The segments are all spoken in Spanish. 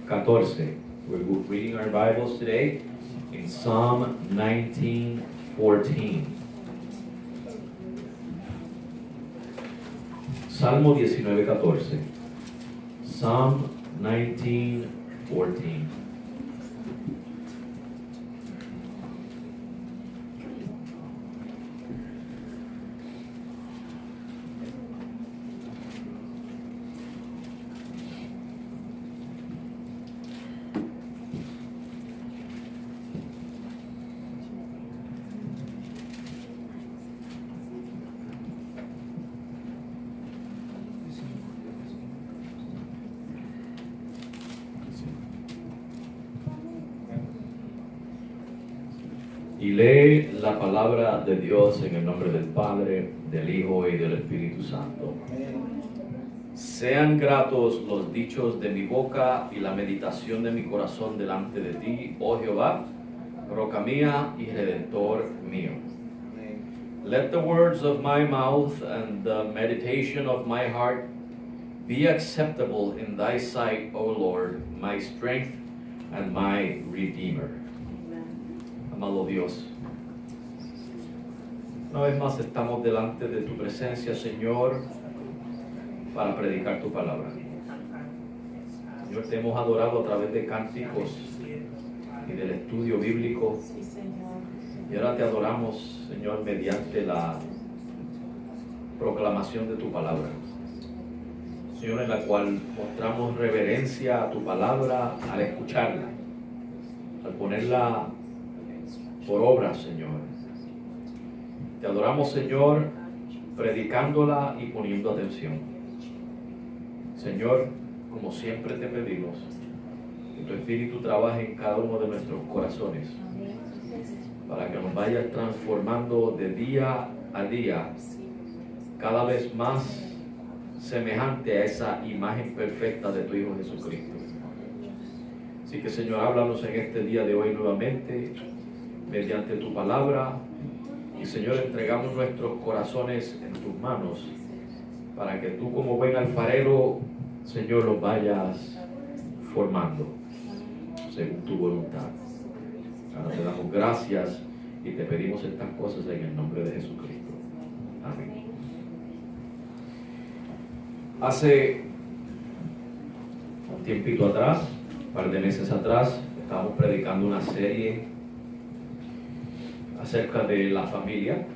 14. We're reading our Bibles today in Psalm 19:14. Salmo 19:14. Psalm 19:14. Y lee la palabra de Dios en el nombre del Padre, del Hijo y del Espíritu Santo. Sean gratos los dichos de mi boca y la meditación de mi corazón delante de ti, oh Jehová, roca mía y redentor mío. Let the words of my mouth and the meditation of my heart be acceptable in thy sight, O Lord, my strength and my redeemer. Amado Dios, una vez más estamos delante de tu presencia, Señor, para predicar tu palabra. Señor, te hemos adorado a través de cánticos y del estudio bíblico. Y ahora te adoramos, Señor, mediante la proclamación de tu palabra. Señor, en la cual mostramos reverencia a tu palabra al escucharla, al ponerla por obra, Señor. Te adoramos, Señor, predicándola y poniendo atención. Señor, como siempre te pedimos, que tu Espíritu trabaje en cada uno de nuestros corazones, para que nos vayas transformando de día a día, cada vez más semejante a esa imagen perfecta de tu Hijo Jesucristo. Así que, Señor, háblanos en este día de hoy nuevamente, mediante tu palabra, y Señor, entregamos nuestros corazones en tus manos, para que tú, como buen alfarero, Señor, los vayas formando según tu voluntad. Ahora te damos gracias y te pedimos estas cosas en el nombre de Jesucristo. Amén. Hace un tiempito atrás, un par de meses atrás, estábamos predicando una serie acerca de la familia,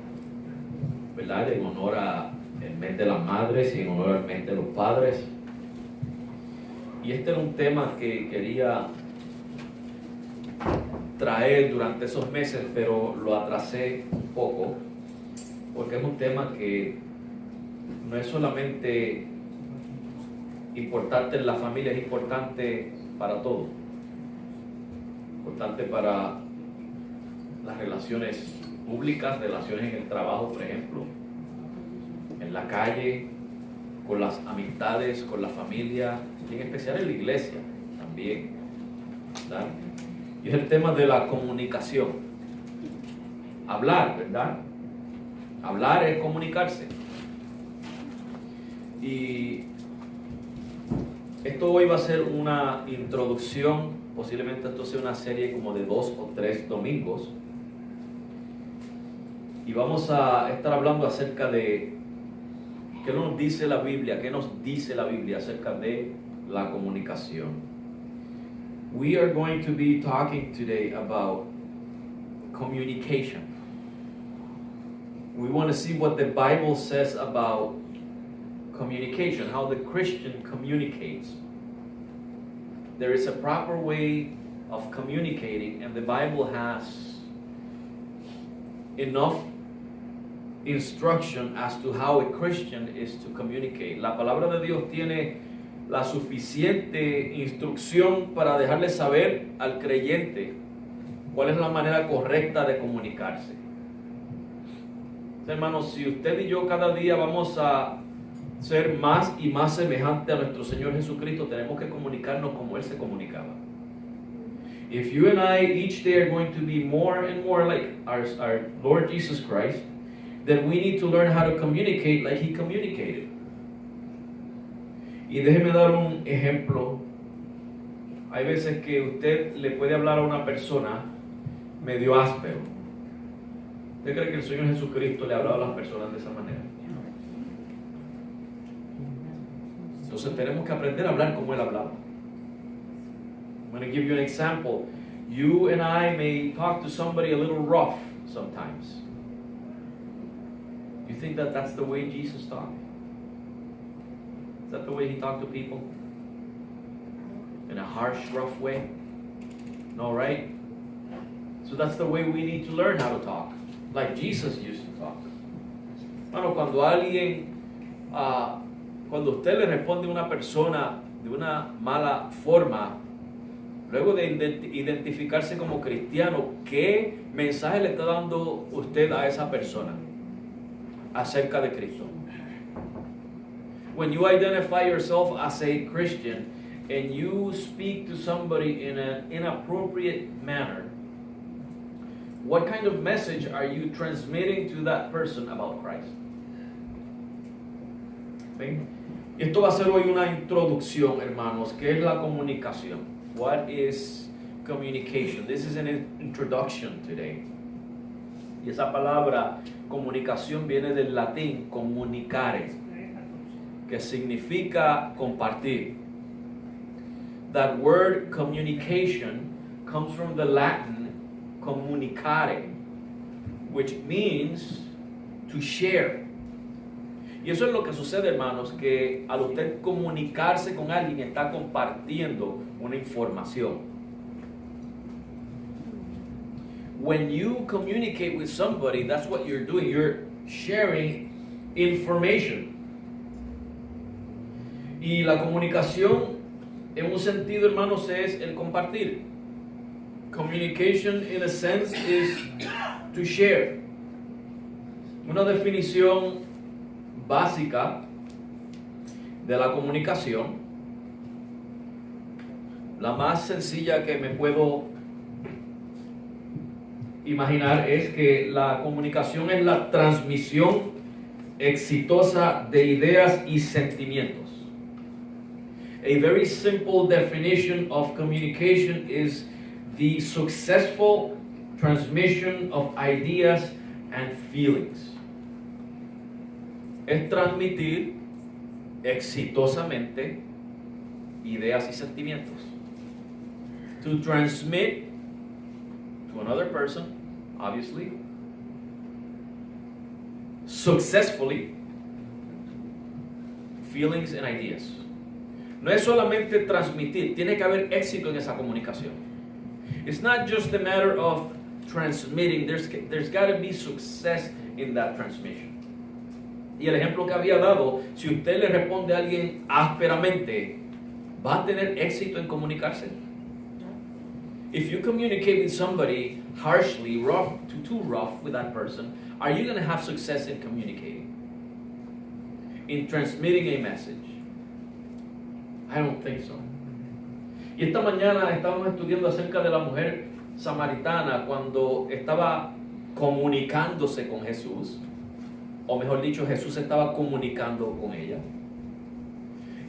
¿verdad? En honor al mes de las madres y en honor al mes de los padres. Y este era un tema que quería traer durante esos meses, pero lo atrasé un poco, porque es un tema que no es solamente importante en la familia, es importante para todo. Importante para las relaciones públicas, relaciones en el trabajo, por ejemplo, en la calle, con las amistades, con la familia, y en especial en la iglesia también, ¿verdad? Y es el tema de la comunicación. Hablar, ¿verdad? Hablar es comunicarse. Y esto hoy va a ser una introducción, posiblemente esto sea una serie como de 2 o 3 domingos. Y vamos a estar hablando acerca de qué nos dice la Biblia, acerca de la comunicación. We are going to be talking today about communication. We want to see what the Bible says about communication, how the Christian communicates. There is a proper way of communicating, and the Bible has enough instruction as to how a Christian is to communicate. La palabra de Dios tiene la suficiente instrucción para dejarle saber al creyente cuál es la manera correcta de comunicarse. Hermanos, si usted y yo cada día vamos a ser más y más semejante a nuestro Señor Jesucristo, tenemos que comunicarnos como Él se comunicaba. If you and I each day are going to be more and more like our Lord Jesus Christ, then we need to learn how to communicate like He communicated. Y déjeme dar un ejemplo Hay veces que usted le puede hablar a una persona medio áspero. ¿Usted cree que el Señor Jesucristo le hablaba a las personas de esa manera? Entonces tenemos que aprender a hablar como Él hablaba. I'm going to give you an example. You and I may talk to somebody a little rough sometimes. Do you think that that's the way Jesus talked? Is that the way He talked to people? In a harsh, rough way? No, right? So that's the way we need to learn how to talk. Like Jesus used to talk. Bueno, cuando usted le responde a una persona de una mala forma, luego de identificarse como cristiano, ¿qué mensaje le está dando usted a esa persona acerca de Cristo? When you identify yourself as a Christian and you speak to somebody in an inappropriate manner, what kind of message are you transmitting to that person about Christ? ¿Ven? Esto va a ser hoy una introducción, hermanos, que es la comunicación. What is communication? This is an introduction today. Y esa palabra comunicación viene del latín comunicare, que significa compartir. That word communication comes from the Latin communicare, which means to share. Y eso es lo que sucede, hermanos, que al usted comunicarse con alguien está compartiendo una información. When you communicate with somebody, that's what you're doing. You're sharing information. Y la comunicación, en un sentido, hermanos, es el compartir. Communication, in a sense, is to share. Una definición básica de la comunicación, la más sencilla que me puedo imaginar es que la comunicación es la transmisión exitosa de ideas y sentimientos. A very simple definition of communication is the successful transmission of ideas and feelings. Es transmitir exitosamente ideas y sentimientos. To transmit to another person, obviously, successfully, feelings and ideas. No es solamente transmitir, tiene que haber éxito en esa comunicación. It's not just a matter of transmitting, there's got to be success in that transmission. Y el ejemplo que había dado, si usted le responde a alguien ásperamente, ¿va a tener éxito en comunicarse? If you communicate with somebody harshly, too rough with that person, are you going to have success in communicating? In transmitting a message? I don't think so. Y esta mañana estábamos estudiando acerca de la mujer samaritana cuando estaba comunicándose con Jesús. O mejor dicho, Jesús estaba comunicando con ella.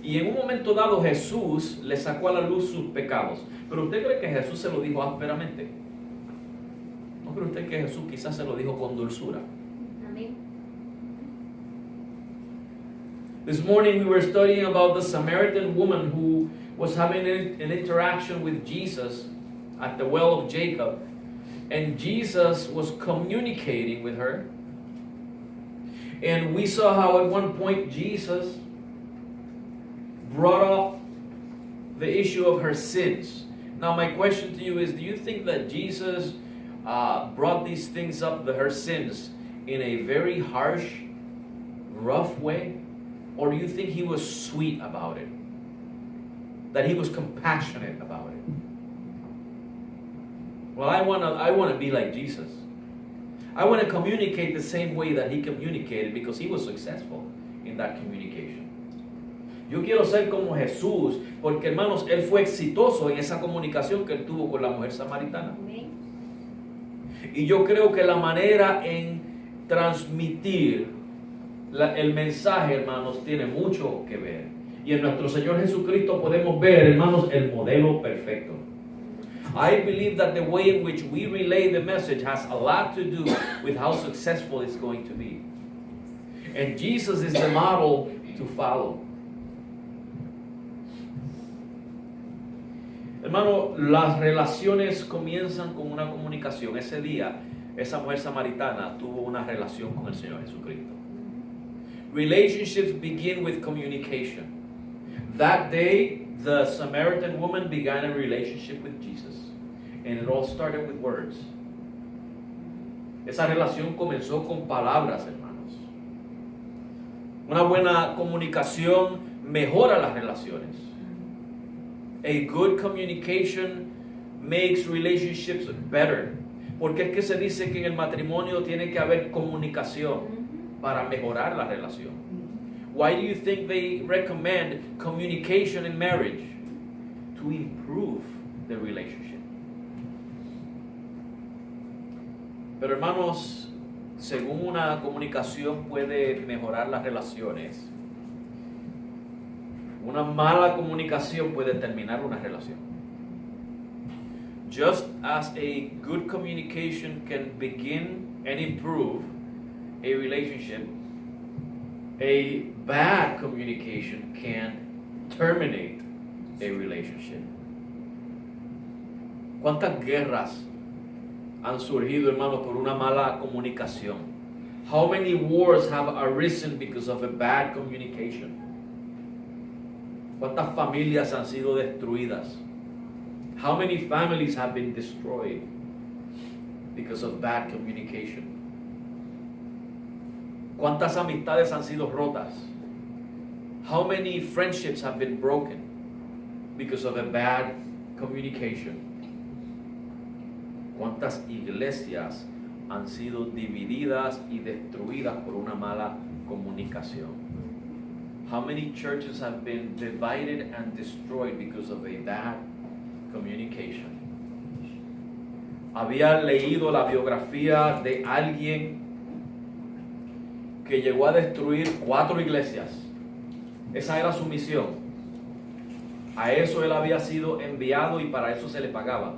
Y en un momento dado Jesús le sacó a la luz sus pecados. Pero ¿usted cree que Jesús se lo dijo ásperamente? ¿No cree usted que Jesús quizás se lo dijo con dulzura? Amén. This morning we were studying about the Samaritan woman who was having an interaction with Jesus at the well of Jacob. And Jesus was communicating with her. And we saw how at one point Jesus brought up the issue of her sins. Now my question to you is, do you think that Jesus brought these things up, her sins, in a very harsh, rough way? Or do you think he was sweet about it? That he was compassionate about it? Well, I wanna be like Jesus. I want to communicate the same way that he communicated because he was successful in that communication. Yo quiero ser como Jesús porque, hermanos, él fue exitoso en esa comunicación que él tuvo con la mujer samaritana. Amén. Y yo creo que la manera en transmitir el mensaje, hermanos, tiene mucho que ver. Y en nuestro Señor Jesucristo podemos ver, hermanos, el modelo perfecto. I believe that the way in which we relay the message has a lot to do with how successful it's going to be. And Jesus is the model to follow. Hermano, las relaciones comienzan con una comunicación. Ese día, esa mujer samaritana tuvo una relación con el Señor Jesucristo. Relationships begin with communication. That day, the Samaritan woman began a relationship with Jesus. And it all started with words. Esa relación comenzó con palabras, hermanos. Una buena comunicación mejora las relaciones. A good communication makes relationships better. Porque es que se dice que en el matrimonio tiene que haber comunicación para mejorar la relación. Why do you think they recommend communication in marriage? To improve the relationship. Pero hermanos, según una comunicación puede mejorar las relaciones, una mala comunicación puede terminar una relación. Just as a good communication can begin and improve a relationship, a bad communication can terminate a relationship. ¿Cuántas guerras han surgido, hermanos, por una mala comunicación? How many wars have arisen because of a bad communication? ¿Cuántas familias han sido destruidas? How many families have been destroyed because of bad communication? ¿Cuántas amistades han sido rotas? How many friendships have been broken because of a bad communication? ¿Cuántas iglesias han sido divididas y destruidas por una mala comunicación? How many churches have been divided and destroyed because of a bad communication? Había leído la biografía de alguien que llegó a destruir 4 iglesias. Esa era su misión. A eso él había sido enviado y para eso se le pagaba,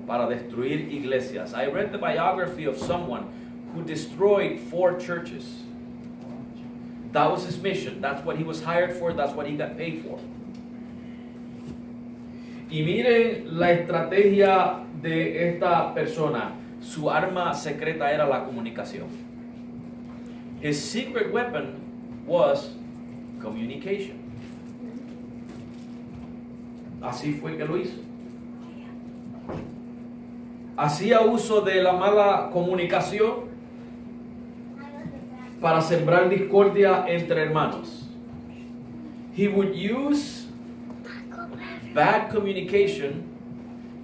para destruir iglesias. I read the biography of someone who destroyed 4 churches. That was his mission. That's what he was hired for. That's what he got paid for. Y miren la estrategia de esta persona. Su arma secreta era la comunicación. His secret weapon was communication. Así fue que lo hizo. Hacía uso de la mala comunicación para sembrar discordia entre hermanos. He would use bad communication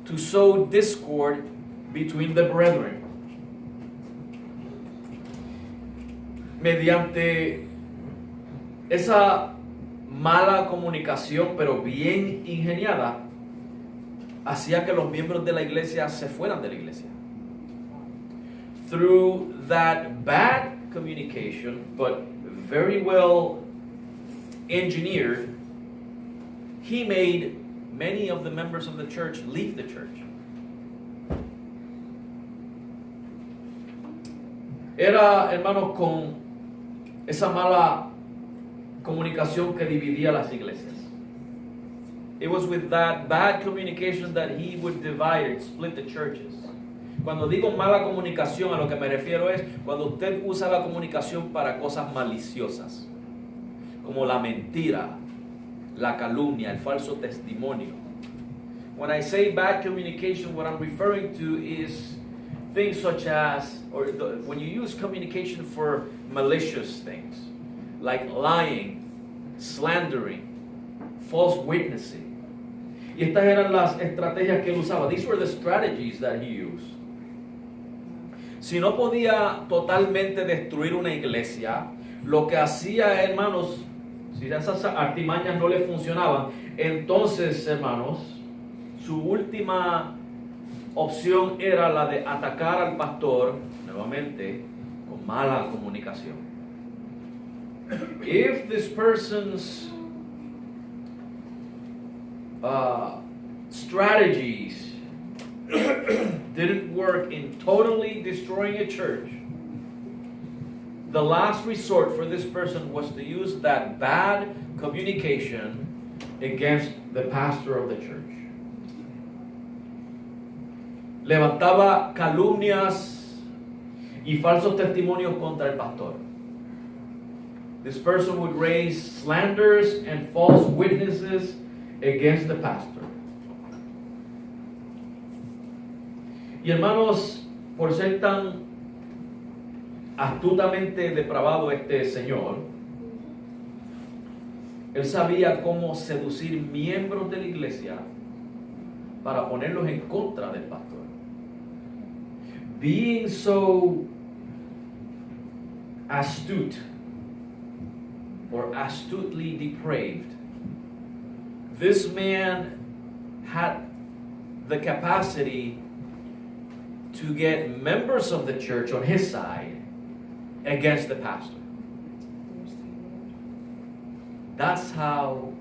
to sow discord between the brethren. Mediante esa mala comunicación, pero bien ingeniada, hacía que los miembros de la iglesia se fueran de la iglesia. Through that bad communication, but very well engineered, he made many of the members of the church leave the church. Era, hermanos, con esa mala comunicación que dividía las iglesias. It was with that bad communication that he would divide and split the churches. Cuando digo mala comunicación, a lo que me refiero es cuando usted usa la comunicación para cosas maliciosas, como la mentira, la calumnia, el falso testimonio. When I say bad communication, what I'm referring to is things such as, when you use communication for malicious things, like lying, slandering, false witnessing. Y estas eran las estrategias que él usaba. These were the strategies that he used. Si no podía totalmente destruir una iglesia, lo que hacía, hermanos, si esas artimañas no le funcionaban, entonces, hermanos, su última opción era la de atacar al pastor, nuevamente, con mala comunicación. If this person's strategies didn't work in totally destroying a church, the last resort for this person was to use that bad communication against the pastor of the church. Levantaba calumnias y falsos testimonios contra el pastor. This person would raise slanders and false witnesses against the pastor. Y hermanos, por ser tan astutamente depravado este señor, él sabía cómo seducir miembros de la iglesia para ponerlos en contra del pastor. Being so astute or astutely depraved, this man had the capacity to get members of the church on his side against the pastor. That's how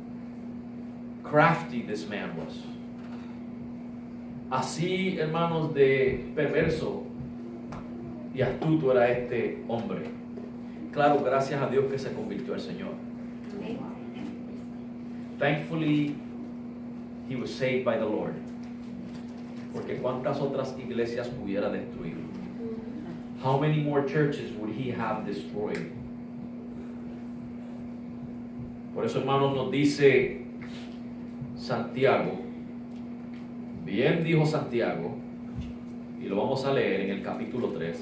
crafty this man was. Así, hermanos, de perverso y astuto era este hombre. Claro, gracias a Dios que se convirtió al Señor. Thankfully, he was saved by the Lord. Porque cuántas otras iglesias hubiera destruido. How many more churches would he have destroyed? Por eso, hermanos, nos dice Santiago, bien dijo Santiago, y lo vamos a leer en el capítulo 3.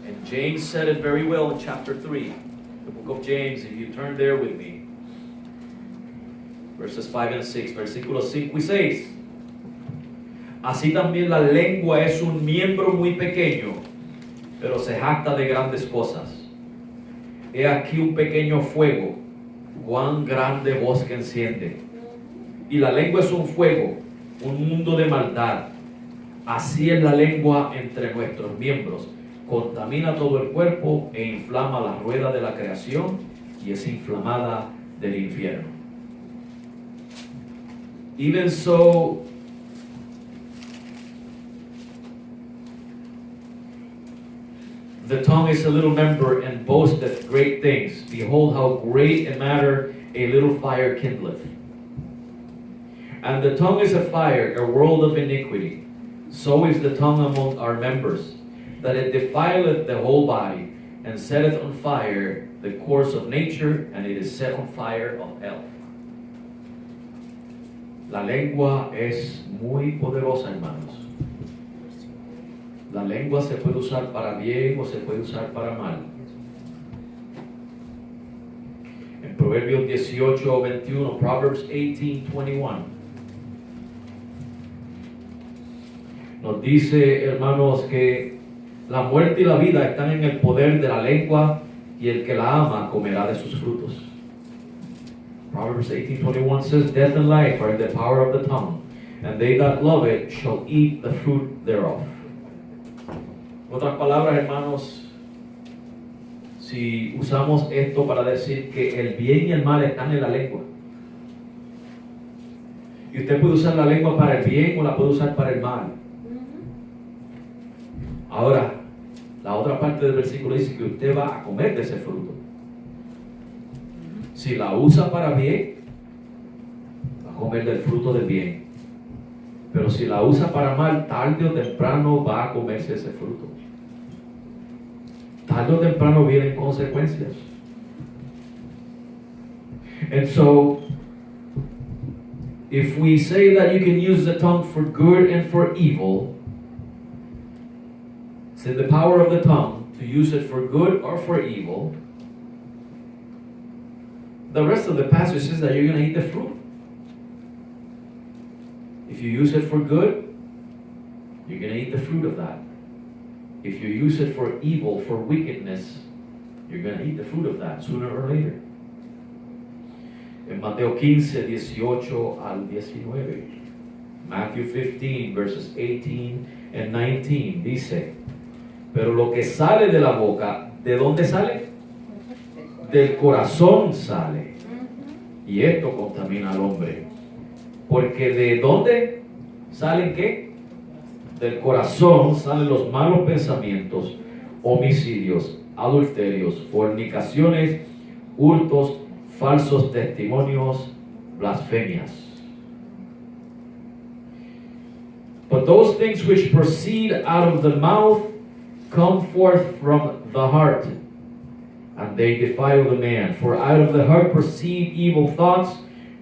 And James said it very well in chapter 3, the book of James, if you turn there with me. Verses 5 and 6, versículos 5 y 6. Así también la lengua es un miembro muy pequeño, pero se jacta de grandes cosas. He aquí un pequeño fuego, cuán grande bosque enciende. Y la lengua es un fuego, un mundo de maldad. Así es la lengua entre nuestros miembros. Contamina todo el cuerpo e inflama la rueda de la creación y es inflamada del infierno. Even so, the tongue is a little member and boasteth great things. Behold, how great a matter a little fire kindleth. And the tongue is a fire, a world of iniquity. So is the tongue among our members, that it defileth the whole body, and setteth on fire the course of nature, and it is set on fire of hell. La lengua es muy poderosa, hermanos. La lengua se puede usar para bien o se puede usar para mal. En Proverbios 18:21, Proverbs 18:21, nos dice, hermanos, que la muerte y la vida están en el poder de la lengua y el que la ama comerá de sus frutos. Proverbs 18:21 says, death and life are in the power of the tongue, and they that love it shall eat the fruit thereof. En otras palabras, hermanos, si usamos esto para decir que el bien y el mal están en la lengua, y usted puede usar la lengua para el bien o la puede usar para el mal. Ahora, la otra parte del versículo dice que usted va a comer de ese fruto. Si la usa para bien, va a comer del fruto del bien. Pero si la usa para mal, tarde o temprano va a comerse ese fruto. Tarde o temprano vienen consecuencias. And so, if we say that you can use the tongue for good and for evil, it's in the power of the tongue to use it for good or for evil. The rest of the passage says that you're going to eat the fruit. If you use it for good, you're going to eat the fruit of that. If you use it for evil, for wickedness, you're going to eat the fruit of that sooner or later. En Mateo 15, 18 al 19, Matthew 15, verses 18 and 19, dice, pero lo que sale de la boca, ¿de dónde sale? Del corazón sale. Y esto contamina al hombre. Porque ¿de dónde salen qué? Del corazón salen los malos pensamientos, homicidios, adulterios, fornicaciones, hurtos, falsos testimonios, blasfemias. But those things which proceed out of the mouth come forth from the heart, and they defile the man. For out of the heart proceed evil thoughts,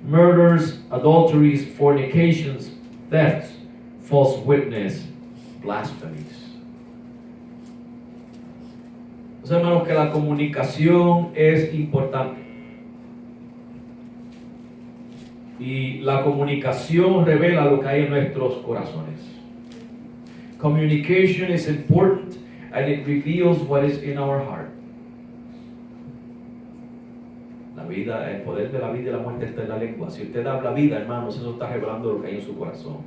murders, adulteries, fornications, thefts, false witness, blasphemies. Pues, hermanos, que la comunicación es importante. Y la comunicación revela lo que hay en nuestros corazones. Communication is important and it reveals what is in our heart. La vida, el poder de la vida y la muerte está en la lengua. Si usted habla vida, hermanos, eso está revelando lo que hay en su corazón.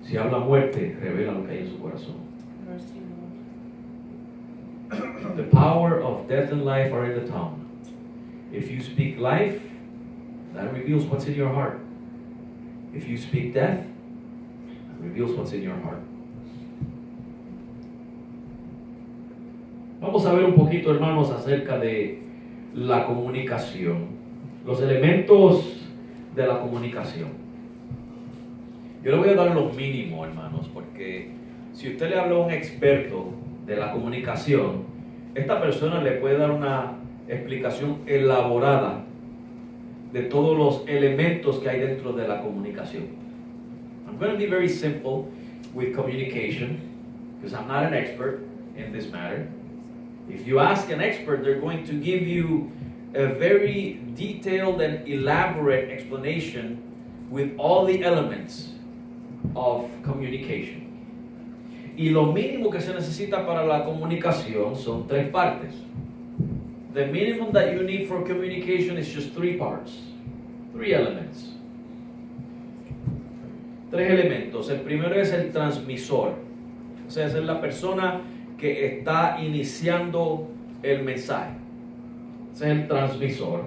Si habla muerte, revela lo que hay en su corazón. The power of death and life are in the tongue. If you speak life, that reveals what's in your heart. If you speak death, that reveals what's in your heart. Vamos a ver un poquito, hermanos, acerca de la comunicación. Los elementos de la comunicación. Yo le voy a dar los mínimos, hermanos, porque si usted le habla a un experto de la comunicación, esta persona le puede dar una explicación elaborada de todos los elementos que hay dentro de la comunicación. I'm going to be very simple with communication because I'm not an expert in this matter. If you ask an expert, they're going to give you a very detailed and elaborate explanation with all the elements of communication. Y lo mínimo que se necesita para la comunicación son 3 partes. The minimum that you need for communication is just 3 parts, 3 elements. 3 elementos. El primero es el transmisor. O sea, es la persona que está iniciando el mensaje. Ese es el transmisor.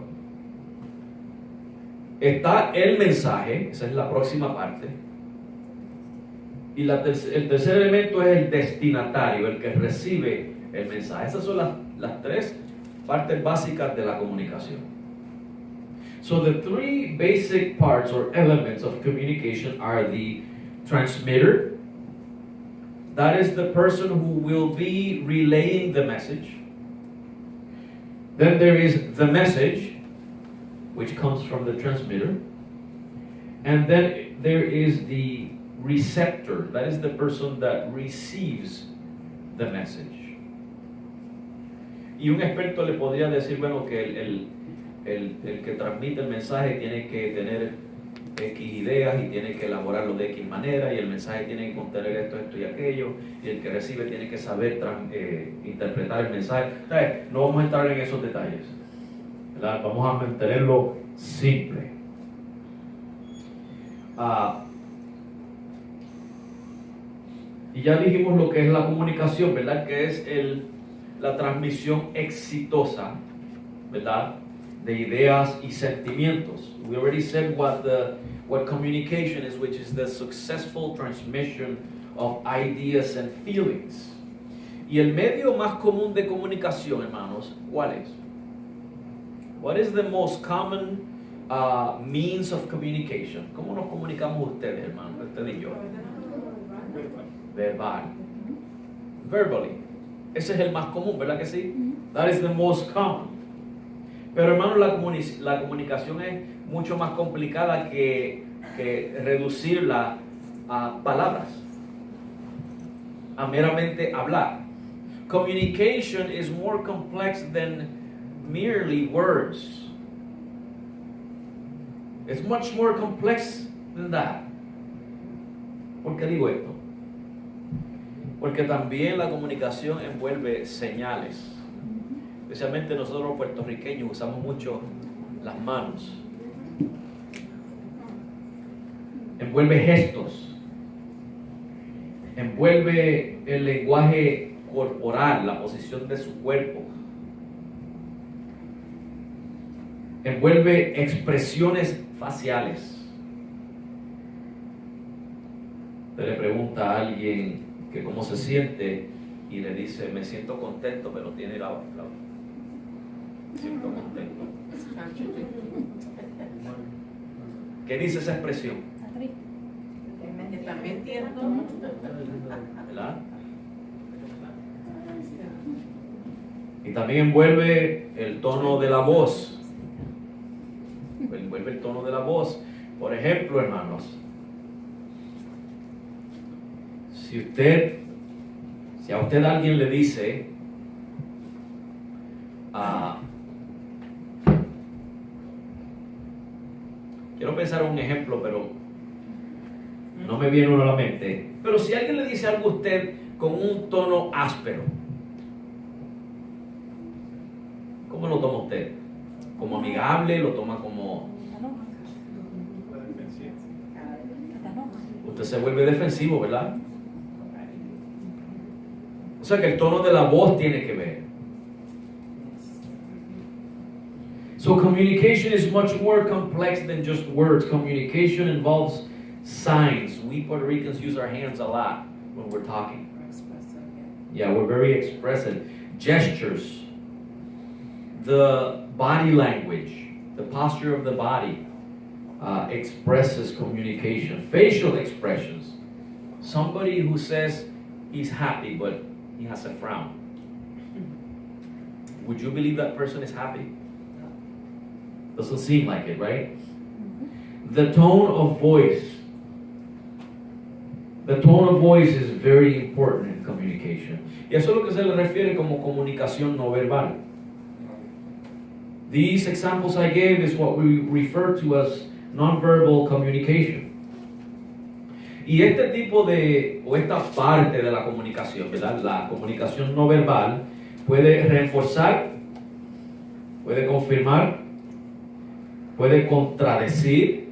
Está el mensaje, esa es la próxima parte. Y el tercer elemento es el destinatario, el que recibe el mensaje. Esas son las 3 partes básicas de la comunicación. So the 3 basic parts or elements of communication are the transmitter. That is the person who will be relaying the message. Then there is the message, which comes from the transmitter. And then there is the receptor. That is the person that receives the message. Y un experto le podría decir, bueno, que el que transmite el mensaje tiene que tener X ideas y tiene que elaborarlo de X manera, y el mensaje tiene que contener esto, esto y aquello, y el que recibe tiene que saber interpretar el mensaje. ¿Sabes? No vamos a entrar en esos detalles, ¿verdad? Vamos a mantenerlo simple. Y ya dijimos lo que es la comunicación, ¿verdad? Que es la transmisión exitosa, ¿verdad? De ideas y sentimientos. We already said what communication is, which is the successful transmission of ideas and feelings. Y el medio más común de comunicación, hermanos, ¿cuál es? What is the most common means of communication? ¿Cómo nos comunicamos ustedes, hermanos? Usted y yo. Verbal. Verbally. Ese es el más común, ¿verdad que sí? That is the most common. Pero, hermanos, la comunicación es mucho más complicada que reducirla a palabras, a meramente hablar. Communication is more complex than merely words. It's much more complex than that. ¿Por qué digo esto? Porque también la comunicación envuelve señales. Especialmente nosotros los puertorriqueños usamos mucho las manos. Envuelve gestos. Envuelve el lenguaje corporal, la posición de su cuerpo. envuelve expresiones faciales. Usted le pregunta a alguien que cómo se siente y le dice, me siento contento, pero tiene la siento contento. ¿Qué dice esa expresión? Que también entiendo. ¿Verdad? Y también envuelve el tono de la voz. Envuelve el tono de la voz. Por ejemplo, hermanos, si a usted alguien le dice, quiero pensar en un ejemplo, pero no me viene uno a la mente, pero si alguien le dice algo a usted con un tono áspero, ¿cómo lo toma usted? ¿Como amigable? ¿Lo toma como...? Usted se vuelve defensivo, ¿verdad? O sea que el tono de la voz tiene que ver. So communication is much more complex than just words. Communication involves signs. We Puerto Ricans use our hands a lot when we're talking. Yeah, we're very expressive. Gestures, the body language, the posture of the body expresses communication. Facial expressions. Somebody who says he's happy, but he has a frown. Would you believe that person is happy? Doesn't seem like it, right? The tone of voice. The tone of voice is very important in communication. Y eso es lo que se le refiere como comunicación no verbal. These examples I gave is what we refer to as nonverbal communication. Y este tipo o esta parte de la comunicación, ¿verdad? La comunicación no verbal puede reforzar, puede confirmar, puede contradecir,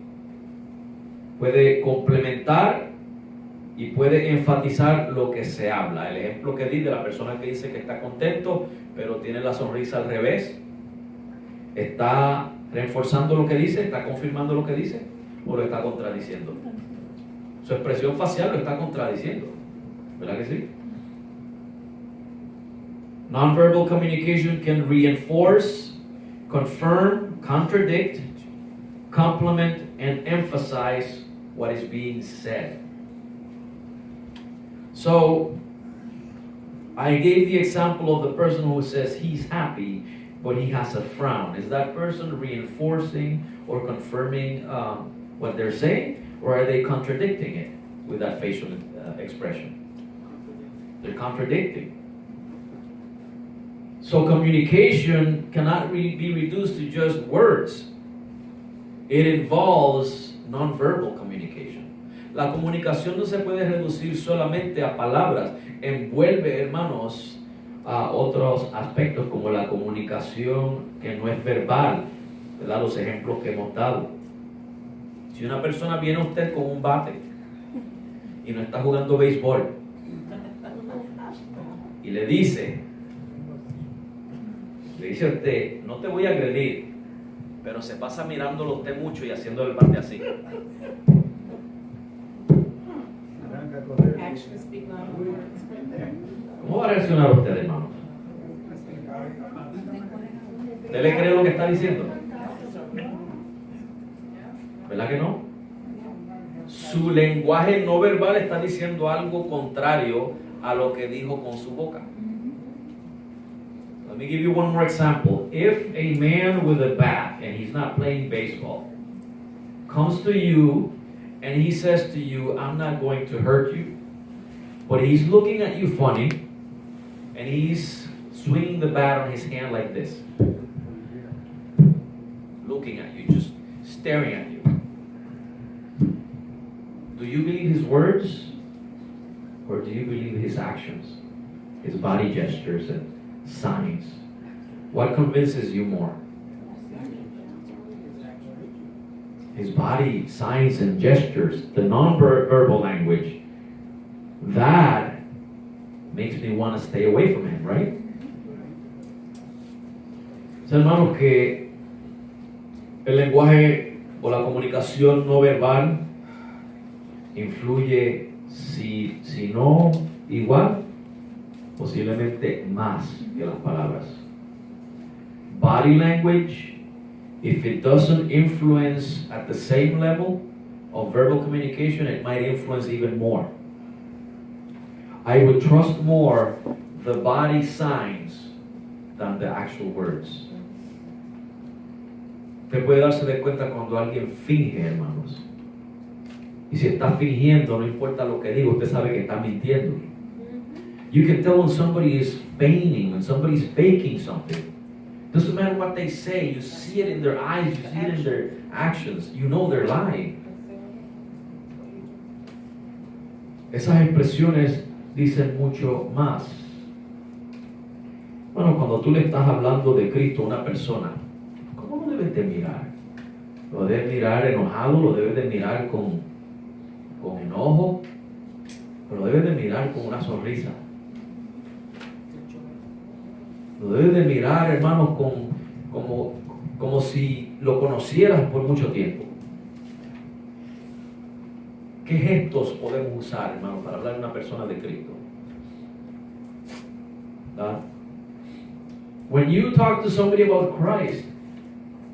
puede complementar y puede enfatizar lo que se habla. El ejemplo que di de la persona que dice que está contento, pero tiene la sonrisa al revés, ¿está reforzando lo que dice? ¿Está confirmando lo que dice? ¿O lo está contradiciendo? Su expresión facial lo está contradiciendo. ¿Verdad que sí? Nonverbal communication can reinforce, confirm, contradict, complement, and emphasize what is being said. So, I gave the example of the person who says he's happy, but he has a frown. Is that person reinforcing or confirming what they're saying? Or are they contradicting it with that facial expression? They're contradicting. So communication cannot be reduced to just words. It involves nonverbal communication. La comunicación no se puede reducir solamente a palabras. Envuelve, hermanos, a otros aspectos como la comunicación que no es verbal, ¿verdad? Los ejemplos que hemos dado. Si una persona viene a usted con un bate y no está jugando béisbol y le dice a usted, no te voy a agredir, pero se pasa mirándolo usted mucho y haciendo el bate así. ¿Cómo va a reaccionar usted, hermano? ¿Usted le cree lo que está diciendo? ¿Verdad que no? Su lenguaje no verbal está diciendo algo contrario a lo que dijo con su boca. Let me give you one more example. If a man with a bat, and he's not playing baseball, comes to you and he says to you, I'm not going to hurt you, but he's looking at you funny and he's swinging the bat on his hand like this, looking at you, just staring at you. Do you believe his words or do you believe his actions, his body gestures and signs? What convinces you more? His body signs and gestures, the non-verbal language, that makes me want to stay away from him, right? So, hermanos, que El lenguaje o la comunicación no verbal influye, si no igual, posiblemente más que las palabras. Body language, if it doesn't influence at the same level of verbal communication, it might influence even more. I would trust more the body signs than the actual words. Usted puede darse de cuenta cuando alguien finge, hermanos. Y si está fingiendo, no importa lo que diga, usted sabe que está mintiendo. You can tell when somebody is feigning, when somebody is faking something. Doesn't matter what they say, you see it in their eyes, you see it in their actions, you know they're lying. Esas expresiones dicen mucho más. Bueno, cuando tú le estás hablando de Cristo a una persona, ¿cómo lo debes de mirar? ¿Lo debes mirar enojado? ¿Lo debes de mirar con enojo? ¿O lo debes de mirar con una sonrisa? Lo debes de mirar, hermanos, como si lo conocieras por mucho tiempo. ¿Qué gestos podemos usar, hermanos, para hablar de una persona de Cristo? ¿Verdad? When you talk to somebody about Christ,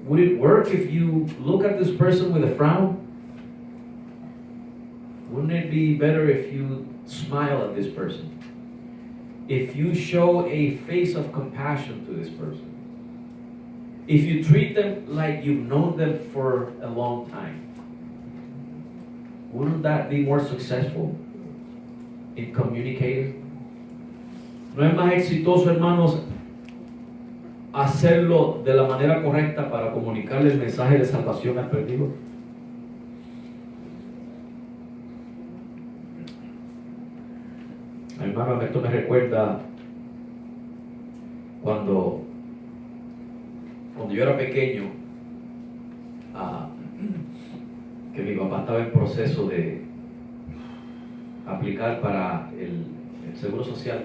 would it work if you look at this person with a frown? Wouldn't it be better if you smile at this person? If you show a face of compassion to this person? If you treat them like you've known them for a long time? Wouldn't that be more successful in communicating? ¿No es más exitoso, hermanos, hacerlo de la manera correcta para comunicarle el mensaje de salvación al perdido? Hermano, esto me recuerda cuando yo era pequeño, que mi papá estaba en proceso de aplicar para el Seguro Social.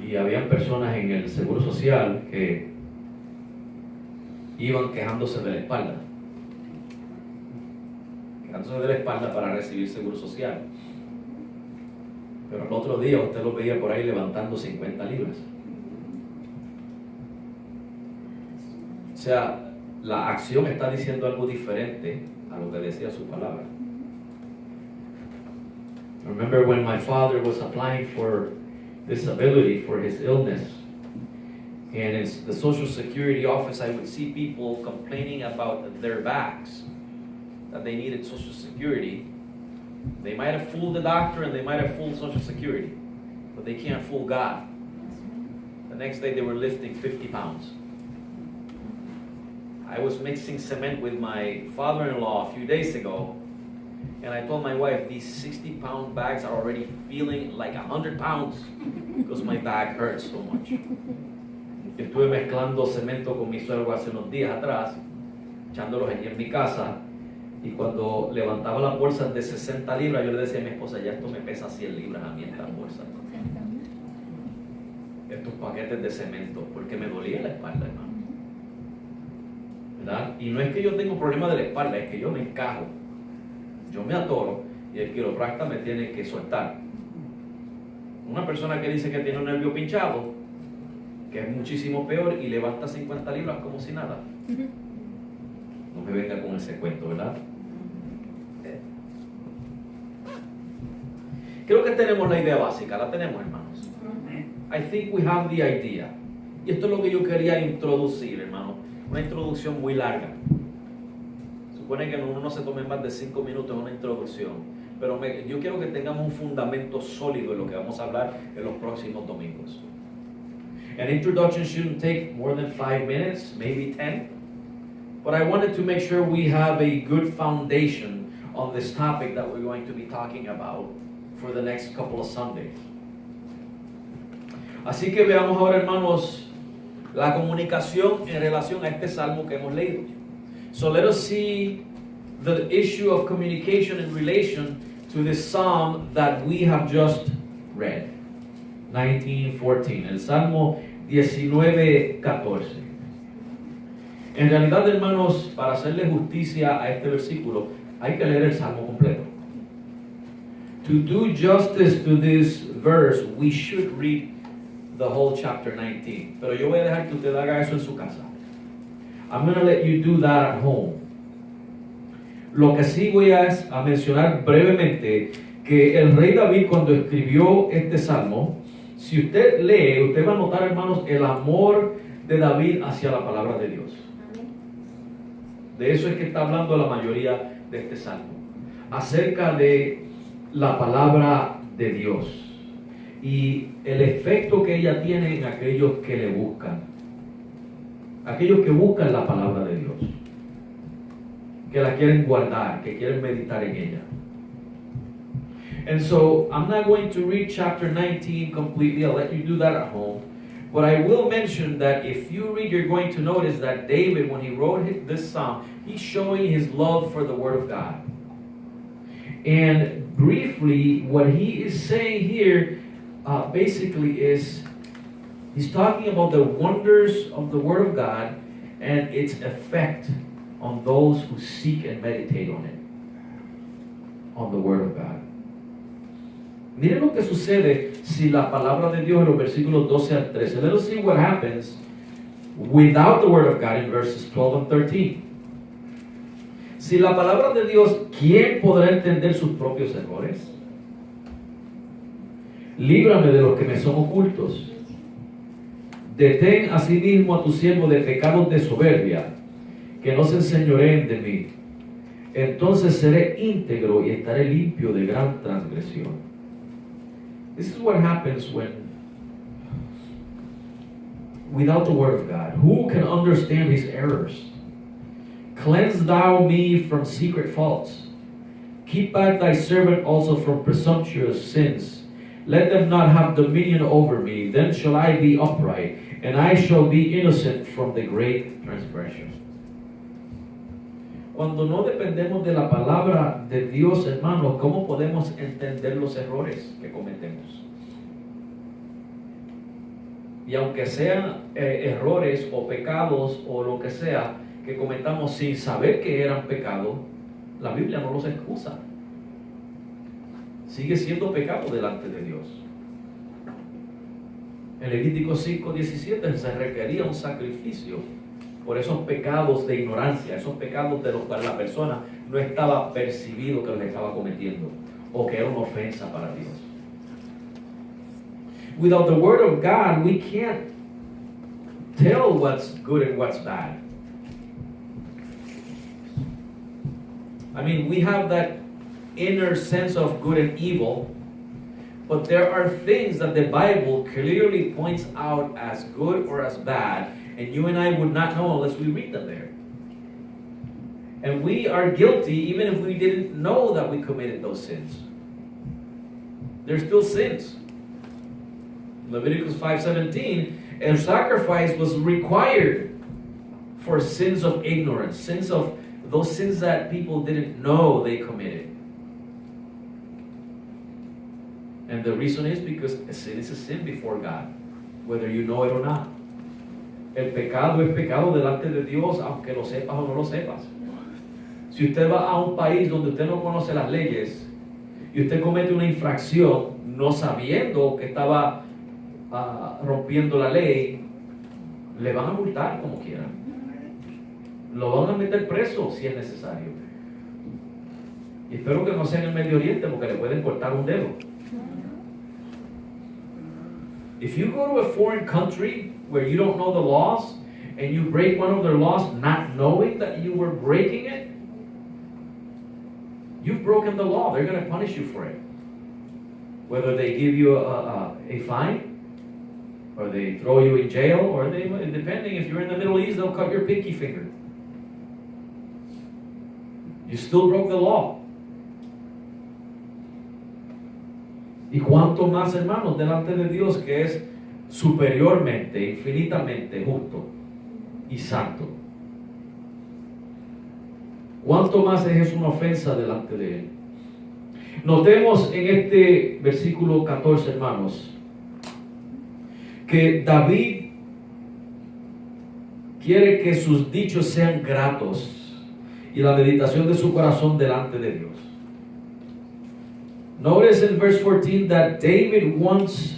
Y habían personas en el Seguro Social que iban quejándose de la espalda. Quejándose de la espalda para recibir Seguro Social. Pero el otro día usted lo veía por ahí levantando 50 libras. O sea, la acción está diciendo algo diferente a lo que decía su palabra. I remember when my father was applying for disability for his illness, and in the Social Security office I would see people complaining about their backs, that they needed Social Security. They might have fooled the doctor and they might have fooled Social Security, but they can't fool God. The next day they were lifting 50 pounds. I was mixing cement with my father-in-law a few days ago, and I told my wife, these 60-pound bags are already feeling like 100 pounds because my back hurts so much. Estuve mezclando cemento con mi suegro hace unos días atrás, echándolos allí en mi casa, y cuando levantaba las bolsas de 60 libras, yo le decía a mi esposa, ya esto me pesa 100 libras a mí estas bolsas. Estos paquetes de cemento, porque me dolía la espalda, hermano. ¿Verdad? Y no es que yo tengo problema de la espalda, es que yo me encajo, yo me atoro y el quiropracta me tiene que soltar. Una persona que dice que tiene un nervio pinchado, que es muchísimo peor, y levanta 50 libras como si nada. No me venga con ese cuento, ¿verdad? Creo que tenemos la idea básica, la tenemos, hermanos. I think we have the idea. Y esto es lo que yo quería introducir, hermano. Una introducción muy larga. Supone que uno no se tome más de 5 minutos en una introducción. Pero yo quiero que tengamos un fundamento sólido en lo que vamos a hablar en los próximos domingos. An introduction shouldn't take more than 5 minutes, maybe 10. But I wanted to make sure we have a good foundation on this topic that we're going to be talking about for the next couple of Sundays. Así que veamos ahora, hermanos, la comunicación en relación a este salmo que hemos leído. So let us see the issue of communication in relation to this psalm that we have just read. 19:14, el Salmo 19:14. En realidad, hermanos, para hacerle justicia a este versículo, hay que leer el Salmo completo. To do justice to this verse, we should read the whole chapter 19. Pero yo voy a dejar que usted haga eso en su casa. I'm going to let you do that at home. Lo que sí voy a mencionar brevemente, que el rey David, cuando escribió este salmo, si usted lee, usted va a notar, hermanos, el amor de David hacia la palabra de Dios. De eso es que está hablando la mayoría de este salmo, acerca de la palabra de Dios y el efecto que ella tiene en aquellos que le buscan, aquellos que buscan la palabra de Dios, que la quieren guardar, que quieren meditar en ella. And so I'm not going to read chapter 19 completely. I'll let you do that at home. But I will mention that if you read, you're going to notice that David, when he wrote this psalm, he's showing his love for the Word of God. And briefly, what he is saying here basically is, he's talking about the wonders of the Word of God and its effect on those who seek and meditate on it, on the Word of God. Miren lo que sucede si la palabra de Dios en los versículos 12 al 13. Let us see what happens without the Word of God in verses 12 and 13. Si la palabra de Dios, ¿quién podrá entender sus propios errores? Líbrame de los que me son ocultos. Detén asimismo a tu siervo de pecados de soberbia, que no se enseñoreen de mí. Entonces seré íntegro y estaré limpio de gran transgresión. This is what happens when, without the Word of God, who can understand his errors? Cleanse thou me from secret faults. Keep back thy servant also from presumptuous sins. Let them not have dominion over me. Then shall I be upright, and I shall be innocent from the great transgression. Cuando no dependemos de la palabra de Dios, hermanos, ¿cómo podemos entender los errores que cometemos? Y aunque sean errores o pecados o lo que sea que cometamos sin saber que eran pecados, la Biblia no los excusa. Sigue siendo pecado delante de Dios. En Levítico 5:17 se requería un sacrificio por esos pecados de ignorancia, esos pecados de los cuales la persona no estaba percibido que los estaba cometiendo o que era una ofensa para Dios. Without the Word of God, we can't tell what's good and what's bad. I mean, we have that inner sense of good and evil, but there are things that the Bible clearly points out as good or as bad, and you and I would not know unless we read them there. And we are guilty even if we didn't know that we committed those sins. They're still sins. Leviticus 5:17, a sacrifice was required for sins of ignorance, sins of those sins that people didn't know they committed. And the reason is because a sin is a sin before God, whether you know it or not. El pecado es pecado delante de Dios, aunque lo sepas o no lo sepas. Si usted va a un país donde usted no conoce las leyes y usted comete una infracción no sabiendo que estaba rompiendo la ley, le van a multar como quieran. Lo van a meter preso si es necesario. Y espero que no sea en el Medio Oriente porque le pueden cortar un dedo. If you go to a foreign country where you don't know the laws and you break one of their laws not knowing that you were breaking it, you've broken the law. They're going to punish you for it. Whether they give you a fine, or they throw you in jail, or they, depending if you're in the Middle East, they'll cut your pinky finger. You still broke the law. Y cuánto más, hermanos, delante de Dios, que es superiormente, infinitamente justo y santo. Cuánto más es una ofensa delante de Él. Notemos en este versículo 14, hermanos, que David quiere que sus dichos sean gratos y la meditación de su corazón delante de Dios. Notice in verse 14 that David wants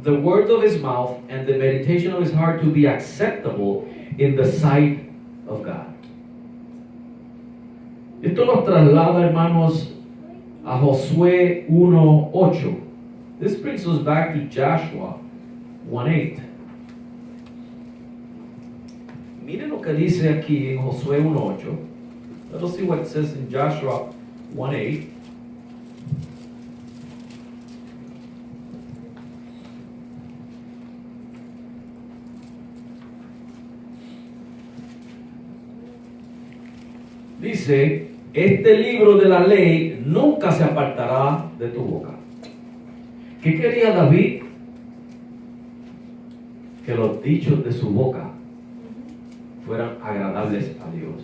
the word of his mouth and the meditation of his heart to be acceptable in the sight of God. Esto nos traslada, hermanos, a Josué 1:8. This brings us back to Joshua 1:8. Miren lo que dice aquí en Josué 1:8. Let us see what it says in Joshua 1:8. Dice, este libro de la ley nunca se apartará de tu boca. ¿Qué quería David? Que los dichos de su boca fueran agradables a Dios.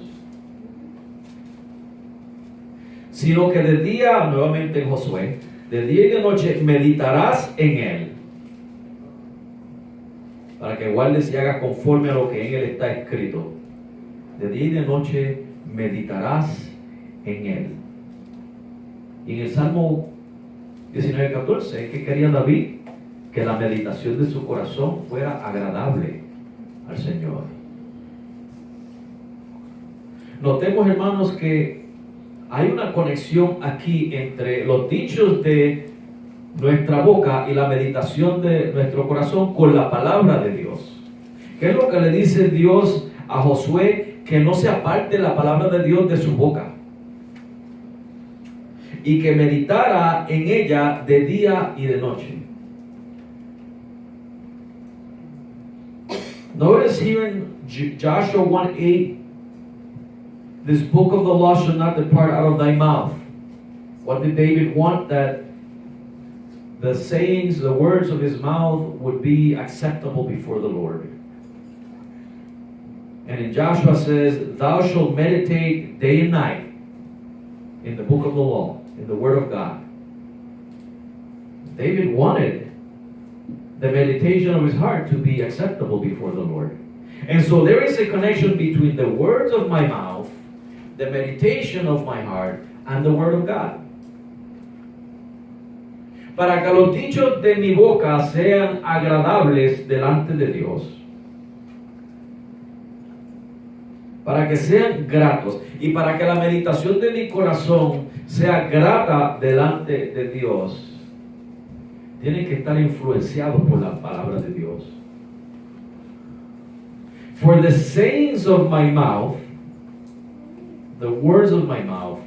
Sino que de día, nuevamente en Josué, de día y de noche meditarás en él, para que guardes y hagas conforme a lo que en él está escrito. De día y de noche meditarás en él. Y en el Salmo 19:14, ¿qué quería David? Que la meditación de su corazón fuera agradable al Señor. Notemos, hermanos, que hay una conexión aquí entre los dichos de nuestra boca y la meditación de nuestro corazón con la palabra de Dios. ¿Qué es lo que le dice Dios a Josué? Que no se aparte la palabra de Dios de su boca y que meditara en ella de día y de noche. Notice here in Joshua 1:8, this book of the law shall not depart out of thy mouth. What did David want? That the sayings, the words of his mouth would be acceptable before the Lord. And in Joshua says, thou shalt meditate day and night in the book of the law, in the word of God. David wanted the meditation of his heart to be acceptable before the Lord. And so there is a connection between the words of my mouth, the meditation of my heart, and the word of God. Para que los dichos de mi boca sean agradables delante de Dios, para que sean gratos y para que la meditación de mi corazón sea grata delante de Dios, tienen que estar influenciados por la palabra de Dios. For the sayings of my mouth, the words of my mouth,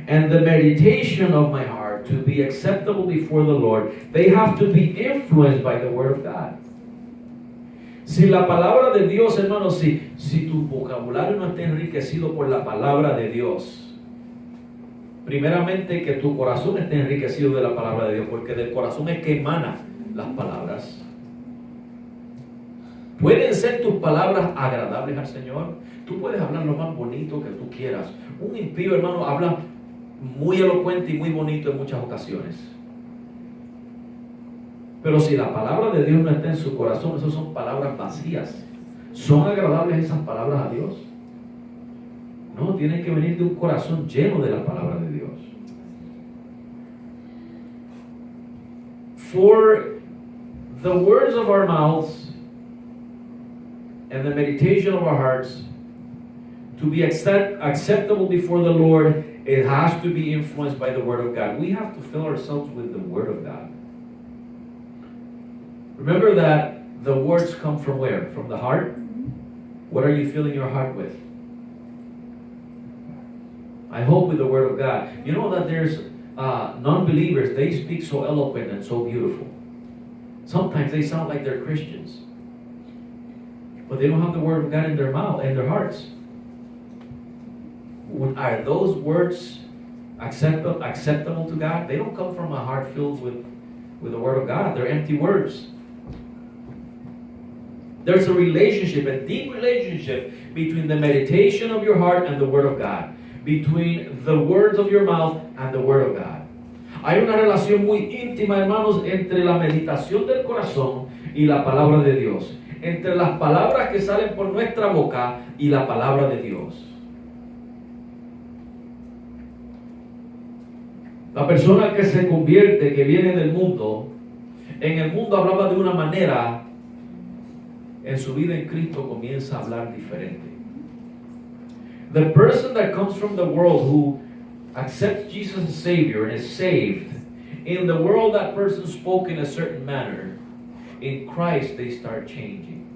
and the meditation of my heart to be acceptable before the Lord, they have to be influenced by the word of God. Si la palabra de Dios, hermanos, si tu vocabulario no está enriquecido por la palabra de Dios, primeramente que tu corazón esté enriquecido de la palabra de Dios, porque del corazón es que emanan las palabras. ¿Pueden ser tus palabras agradables al Señor? Tú puedes hablar lo más bonito que tú quieras. Un impío, hermano, habla muy elocuente y muy bonito en muchas ocasiones. Pero si la palabra de Dios no está en su corazón, esas son palabras vacías. ¿Son agradables esas palabras a Dios? No, tienen que venir de un corazón lleno de la palabra de Dios. For the words of our mouths and the meditation of our hearts to be acceptable before the Lord, it has to be influenced by the Word of God. We have to fill ourselves with the Word of God. Remember that the words come from where? From the heart? What are you filling your heart with? I hope with the Word of God. You know that there's non-believers, they speak so eloquent and so beautiful. Sometimes they sound like they're Christians, but they don't have the Word of God in their mouth, in their hearts. Are those words acceptable to God? They don't come from a heart filled with the Word of God. They're empty words. There's a relationship, a deep relationship between the meditation of your heart and the Word of God. Between the words of your mouth and the Word of God. Hay una relación muy íntima, hermanos, entre la meditación del corazón y la palabra de Dios. entre las palabras que salen por nuestra boca y la palabra de Dios. La persona que se convierte, que viene del mundo, en el mundo hablaba de una manera, en su vida en Cristo comienza a hablar diferente. The person that comes from the world who accepts Jesus as Savior and is saved, in the world that person spoke in a certain manner. In Christ they start changing.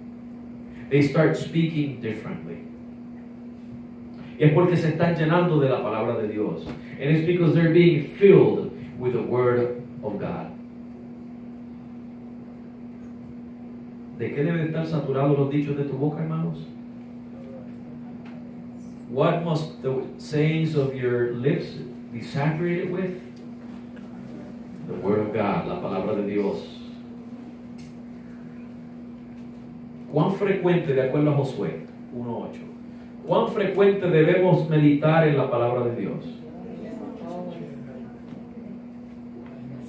They start speaking differently. Y es porque se están llenando de la palabra de Dios. And it's because they're being filled with the Word of God. ¿De qué deben estar saturados los dichos de tu boca, hermanos? What must the sayings of your lips be saturated with? The Word of God, la palabra de Dios. ¿Cuán frecuente, de acuerdo a Josué 1:8, cuán frecuente debemos meditar en la palabra de Dios?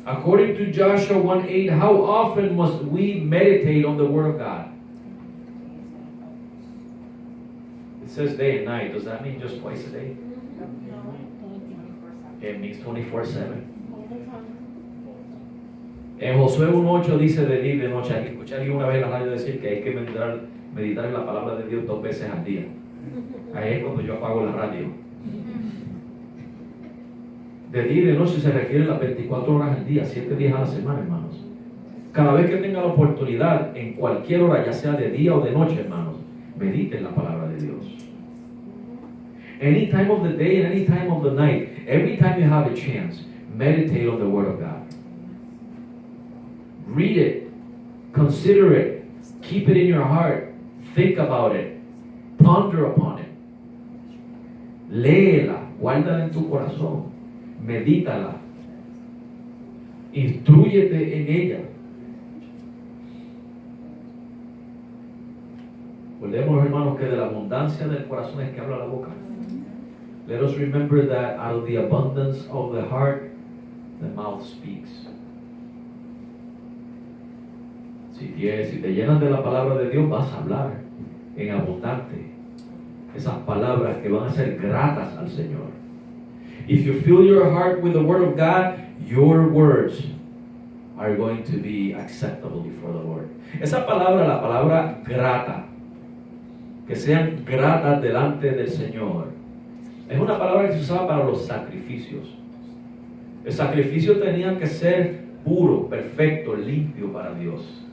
According to Joshua 1:8, how often must we meditate on the Word of God? It says day and night. Does that mean just twice a day? It means 24/7. En Josué 1:8 dice de día y de noche. Escuché alguna vez en la radio decir que hay que meditar en la palabra de Dios 2 veces al día. Ahí es cuando yo apago la radio. De día y de noche se refiere a las 24 horas al día, 7 días a la semana, hermanos. Cada vez que tenga la oportunidad, en cualquier hora, ya sea de día o de noche, hermanos, medite en la palabra de Dios. Any time of the day and any time of the night, every time you have a chance, meditate on the Word of God. Read it, consider it, keep it in your heart, think about it, ponder upon it. Léela, guárdala en tu corazón, medítala, instrúyete en ella. Recordemos, hermanos, que de la abundancia del corazón es que habla la boca. Let us remember that out of the abundance of the heart, the mouth speaks. Si te llenas de la palabra de Dios, vas a hablar en abundante. Esas palabras que van a ser gratas al Señor. If you fill your heart with the Word of God, your words are going to be acceptable before the Lord. Esa palabra, la palabra grata, que sean gratas delante del Señor, es una palabra que se usaba para los sacrificios. El sacrificio tenía que ser puro, perfecto, limpio para Dios.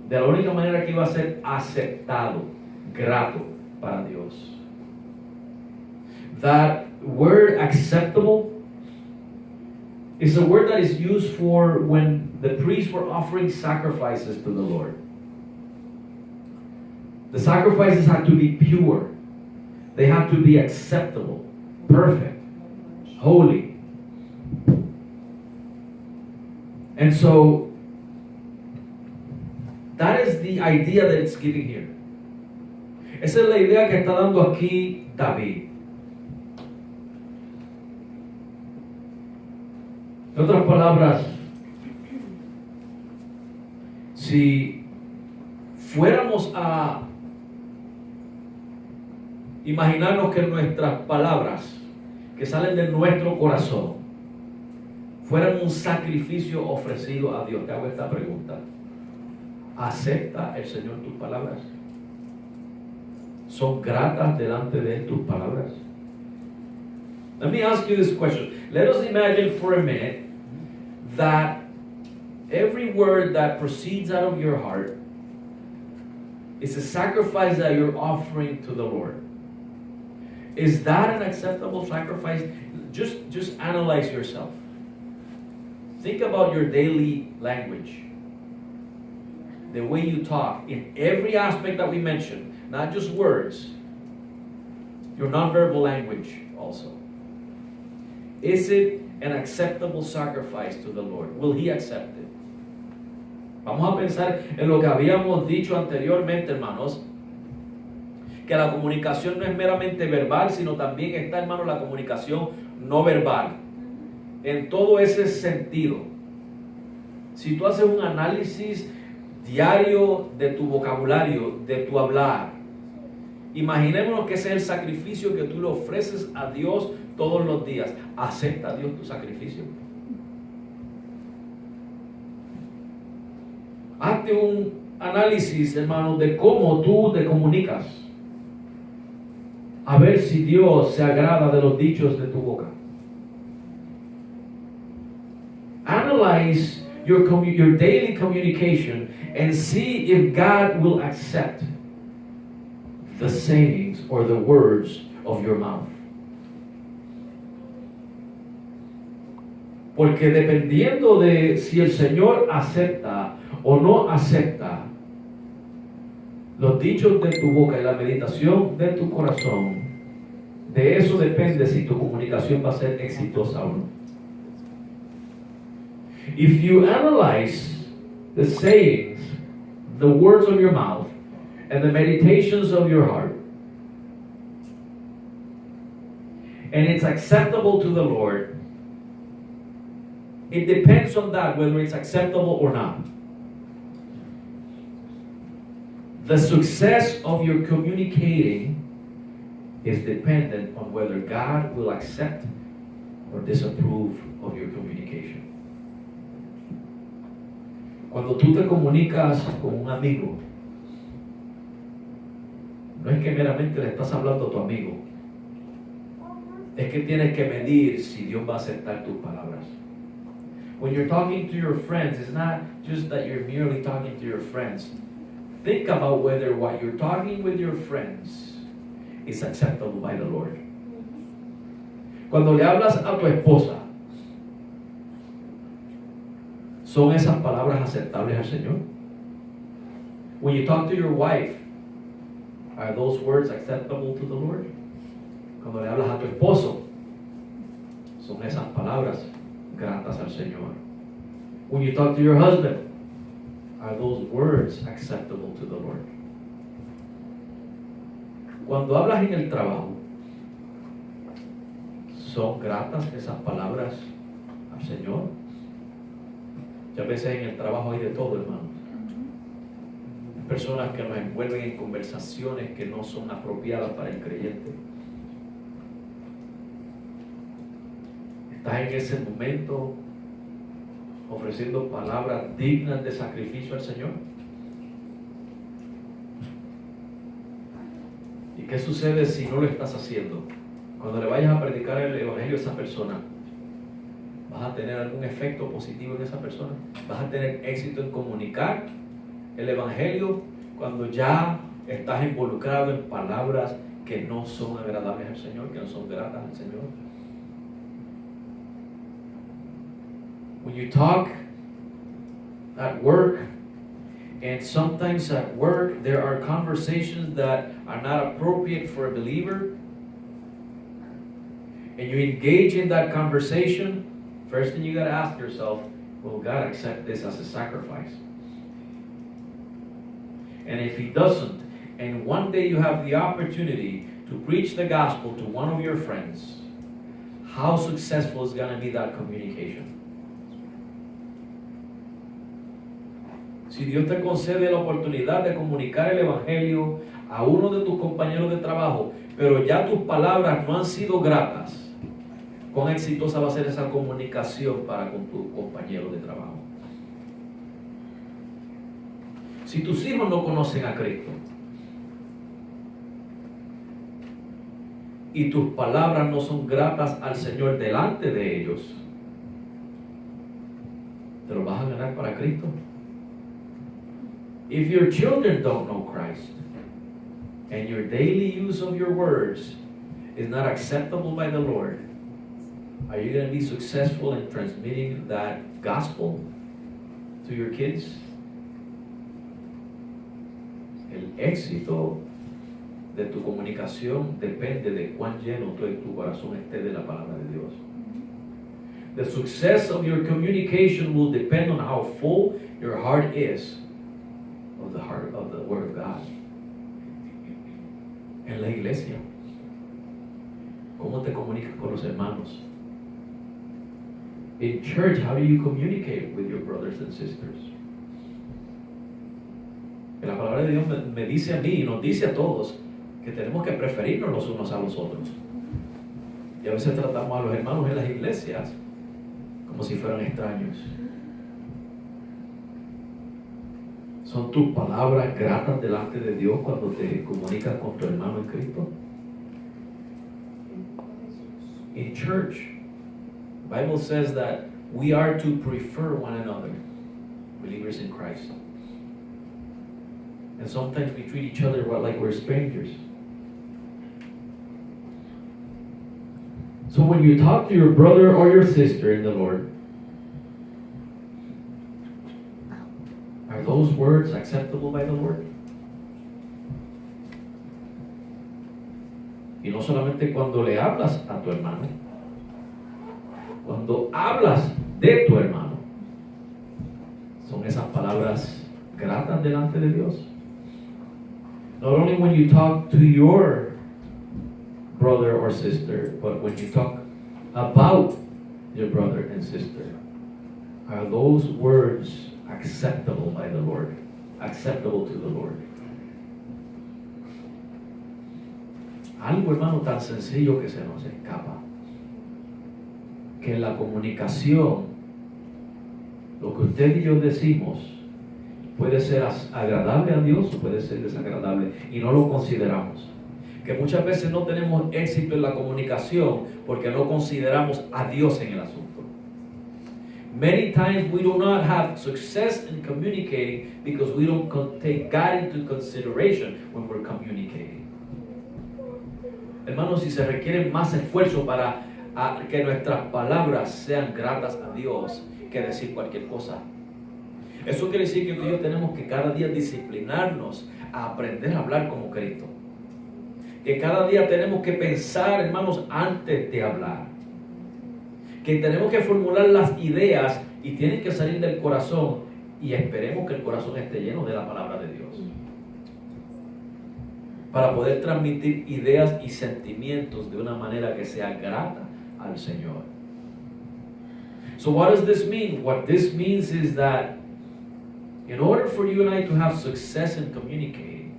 De la única manera que iba a ser aceptado, grato para Dios. That word acceptable is a word that is used for when the priests were offering sacrifices to the Lord. The sacrifices had to be pure. They have to be acceptable, perfect, holy. And so, that is the idea that it's giving here. Esa es la idea que está dando aquí David. En otras palabras, si fuéramos a imaginarnos que nuestras palabras que salen de nuestro corazón fueran un sacrificio ofrecido a Dios, te hago esta pregunta: ¿acepta el Señor tus palabras? ¿Son gratas delante de Él tus palabras? Let me ask you this question. Let us imagine for a minute that every word that proceeds out of your heart is a sacrifice that you're offering to the Lord. Is that an acceptable sacrifice? Just analyze yourself. Think about your daily language. The way you talk in every aspect that we mentioned, not just words. Your nonverbal language also. Is it an acceptable sacrifice to the Lord? Will He accept it? Vamos a pensar en lo que habíamos dicho anteriormente, hermanos, que la comunicación no es meramente verbal, sino también está, hermano, la comunicación no verbal. En todo ese sentido, si tú haces un análisis diario de tu vocabulario, de tu hablar. Imaginémonos que ese es el sacrificio que tú le ofreces a Dios todos los días. ¿Acepta Dios tu sacrificio? Hazte un análisis, hermano, de cómo tú te comunicas. A ver si Dios se agrada de los dichos de tu boca. Analyze your daily communication and see if God will accept the sayings or the words of your mouth. Porque dependiendo de si el Señor acepta o no acepta los dichos de tu boca y la meditación de tu corazón, de eso depende si tu comunicación va a ser exitosa o no. If you analyze the sayings, the words of your mouth, and the meditations of your heart, and it's acceptable to the Lord, it depends on that whether it's acceptable or not. The success of your communicating is dependent on whether God will accept or disapprove of your communication. Cuando tú te comunicas con un amigo, no es que meramente le estás hablando a tu amigo, es que tienes que medir si Dios va a aceptar tus palabras. When you're talking to your friends, it's not just that you're merely talking to your friends. Think about whether what you're talking with your friends is acceptable by the Lord. Cuando le hablas a tu esposa, ¿son esas palabras aceptables al Señor? When you talk to your wife, are those words acceptable to the Lord? Cuando le hablas a tu esposo, ¿son esas palabras gratas al Señor? When you talk to your husband, are those words acceptable to the Lord? Cuando hablas en el trabajo, ¿son gratas esas palabras al Señor? Muchas veces en el trabajo hay de todo, hermanos. Personas que nos envuelven en conversaciones que no son apropiadas para el creyente. Estás en ese momento ofreciendo palabras dignas de sacrificio al Señor. ¿Y qué sucede si no lo estás haciendo? Cuando le vayas a predicar el evangelio a esa persona, ¿vas a tener algún efecto positivo en esa persona? ¿Vas a tener éxito en comunicar el evangelio cuando ya estás involucrado en palabras que no son agradables al Señor, que no son gratas al Señor? When you talk at work, and sometimes at work there are conversations that are not appropriate for a believer, and you engage in that conversation, first thing you got to ask yourself, will God accept this as a sacrifice? And if He doesn't, and one day you have the opportunity to preach the gospel to one of your friends, how successful is going to be that communication? Si Dios te concede la oportunidad de comunicar el evangelio a uno de tus compañeros de trabajo, pero ya tus palabras no han sido gratas, ¿cuán exitosa va a ser esa comunicación para con tu compañero de trabajo? Si tus hijos no conocen a Cristo y tus palabras no son gratas al Señor delante de ellos, ¿te lo vas a ganar para Cristo? If your children don't know Christ and your daily use of your words is not acceptable by the Lord, are you going to be successful in transmitting that gospel to your kids? El éxito de tu comunicación depende de cuán lleno tu corazón esté de la palabra de Dios. The success of your communication will depend on how full your heart is of the heart of the Word of God. En la iglesia, ¿cómo te comunicas con los hermanos? In church, how do you communicate with your brothers and sisters? Que la palabra de Dios me dice a mí y nos dice a todos que tenemos que preferirnos los unos a los otros. Y a veces tratamos a los hermanos en las iglesias como si fueran extraños. ¿Son tus palabras gratas delante de Dios cuando te comunicas con tu hermano en Cristo? In church, the Bible says that we are to prefer one another, believers in Christ. And sometimes we treat each other like we're strangers. So when you talk to your brother or your sister in the Lord, are those words acceptable by the Lord? Y no solamente cuando le hablas a tu hermano, cuando hablas de tu hermano, ¿son esas palabras gratas delante de Dios? Not only when you talk to your brother or sister, but when you talk about your brother and sister, are those words acceptable by the Lord? Acceptable to the Lord? Algo, hermano, tan sencillo que se nos escapa. Que en la comunicación, lo que usted y yo decimos puede ser agradable a Dios o puede ser desagradable y no lo consideramos. Que muchas veces no tenemos éxito en la comunicación porque no consideramos a Dios en el asunto. Many times we do not have success in communicating because we don't take God into consideration when we're communicating. Hermanos, si se requiere más esfuerzo para que nuestras palabras sean gratas a Dios que decir cualquier cosa. Eso quiere decir que tú y yo tenemos que cada día disciplinarnos a aprender a hablar como Cristo. Que cada día tenemos que pensar, hermanos, antes de hablar. Que tenemos que formular las ideas y tienen que salir del corazón y esperemos que el corazón esté lleno de la palabra de Dios. Para poder transmitir ideas y sentimientos de una manera que sea grata al Señor. So what does this mean? What this means is that in order for you and I to have success in communicating,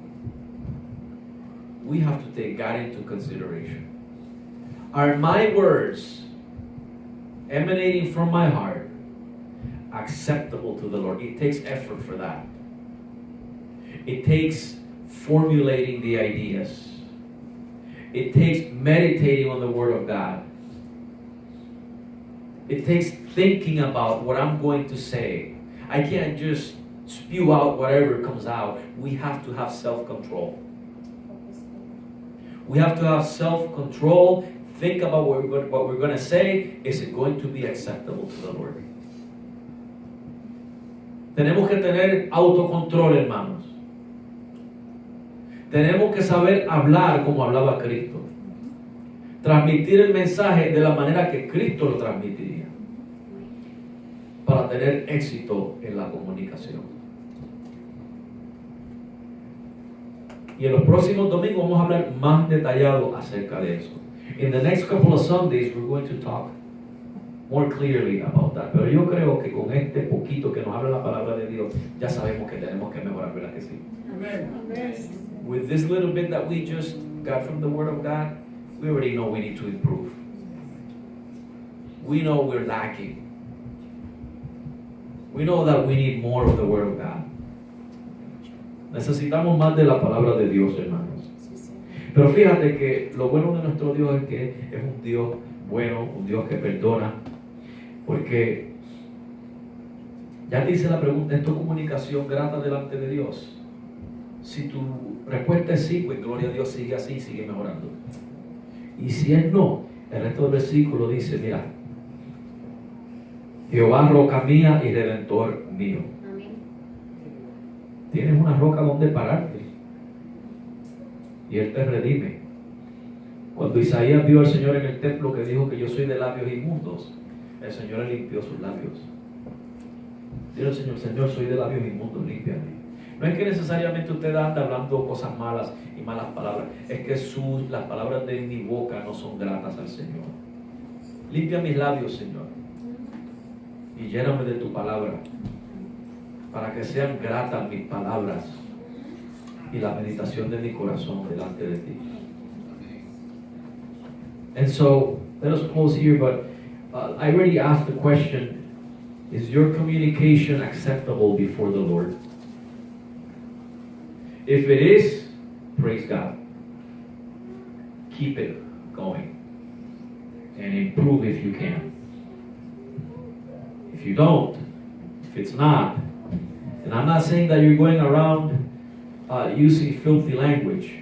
we have to take God into consideration. Are my words emanating from my heart acceptable to the Lord? It takes effort for that. It takes formulating the ideas. It takes meditating on the Word of God. It takes thinking about what I'm going to say. I can't just spew out whatever comes out. We have to have self-control. We have to have self-control. Think about what we're going to say. Is it going to be acceptable to the Lord? Tenemos que tener autocontrol, hermanos. Tenemos que saber hablar como hablaba Cristo. Transmitir el mensaje de la manera que Cristo lo transmitiría. Para tener éxito en la comunicación. Y en los próximos domingos vamos a hablar más detallado acerca de eso. In the next couple of Sundays we're going to talk more clearly about that. Pero yo creo que con este poquito que nos habla la palabra de Dios, ya sabemos que tenemos que mejorar, ¿verdad que sí? Amen. With this little bit that we just got from the Word of God, we already know we need to improve. We know we're lacking. We know that we need more of the Word of God. Necesitamos más de la palabra de Dios, hermanos. Pero fíjate que lo bueno de nuestro Dios es que es un Dios bueno, un Dios que perdona. Porque ya te hice la pregunta, ¿es tu comunicación grata delante de Dios? Si tu respuesta es sí, pues gloria a Dios, sigue así, sigue mejorando. Y si es no, el resto del versículo dice, mira, Jehová roca mía y redentor mío. Amén. Tienes una roca donde pararte y Él te redime. Cuando Isaías vio al Señor en el templo que dijo que yo soy de labios inmundos, el Señor le limpió sus labios. Dijo el Señor, Señor, soy de labios inmundos, límpiame. No es que necesariamente usted anda hablando cosas malas y malas palabras, es que las palabras de mi boca no son gratas al Señor. Limpia mis labios, Señor, y lléname de tu palabra, para que sean gratas mis palabras y la meditación de mi corazón delante de ti. And so, let us close here, but I already asked the question, is your communication acceptable before the Lord? If it is, praise God. Keep it going. And improve if you can. If you don't, if it's not, and I'm not saying that you're going around using filthy language.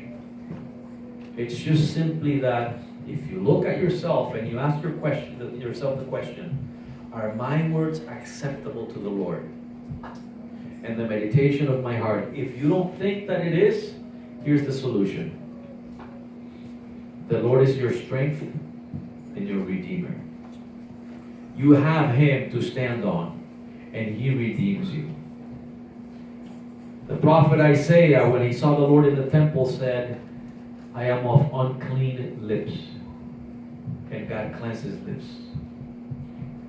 It's just simply that if you look at yourself and you ask yourself the question, are my words acceptable to the Lord? And the meditation of my heart, if you don't think that it is, here's the solution. The Lord is your strength and your Redeemer. You have Him to stand on, and He redeems you. The prophet Isaiah, when he saw the Lord in the temple, said, I am of unclean lips. And God cleansed his lips.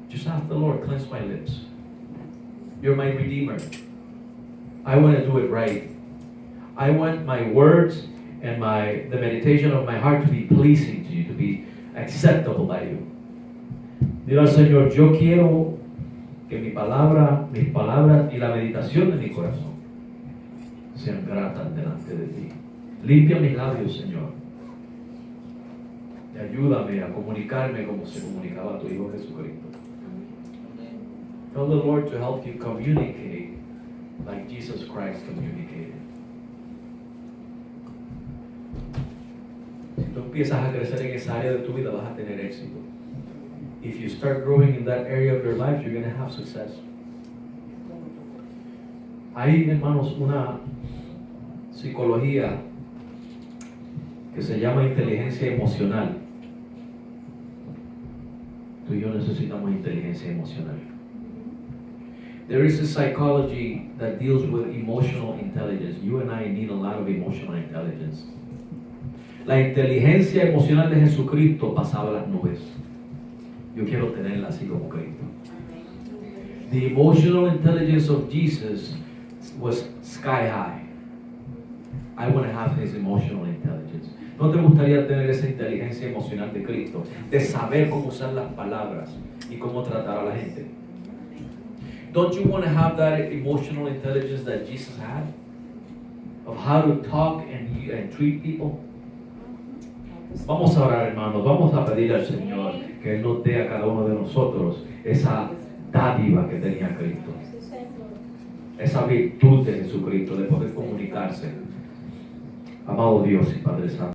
Just ask the Lord, cleanse my lips. You're my Redeemer. I want to do it right. I want my words and the meditation of my heart to be pleasing to you, to be acceptable by you. Dile al Señor, yo quiero que mis palabras y la meditación de mi corazón sean gratas delante de ti. Limpia mis labios, Señor. Y ayúdame a comunicarme como se comunicaba tu Hijo Jesucristo. Tell the Lord to help you communicate like Jesus Christ communicated. Si tú empiezas a crecer en esa área de tu vida, vas a tener éxito. If you start growing in that area of your life, you're going to have success. Hay, hermanos, una psicología que se llama inteligencia emocional. Tú y yo necesitamos inteligencia emocional. There is a psychology that deals with emotional intelligence. You and I need a lot of emotional intelligence. La inteligencia emocional de Jesucristo pasaba las nubes. Yo quiero tenerla así como Cristo. The emotional intelligence of Jesus was sky high. I want to have his emotional intelligence. ¿No te gustaría tener esa inteligencia emocional de Cristo? De saber cómo usar las palabras y cómo tratar a la gente. Don't you want to have that emotional intelligence that Jesus had? Of how to talk and treat people? Vamos a orar, hermanos. Vamos a pedirle al Señor que Él nos dé a cada uno de nosotros esa dádiva que tenía Cristo. Esa virtud de Jesucristo de poder comunicarse. Amado Dios y Padre Santo.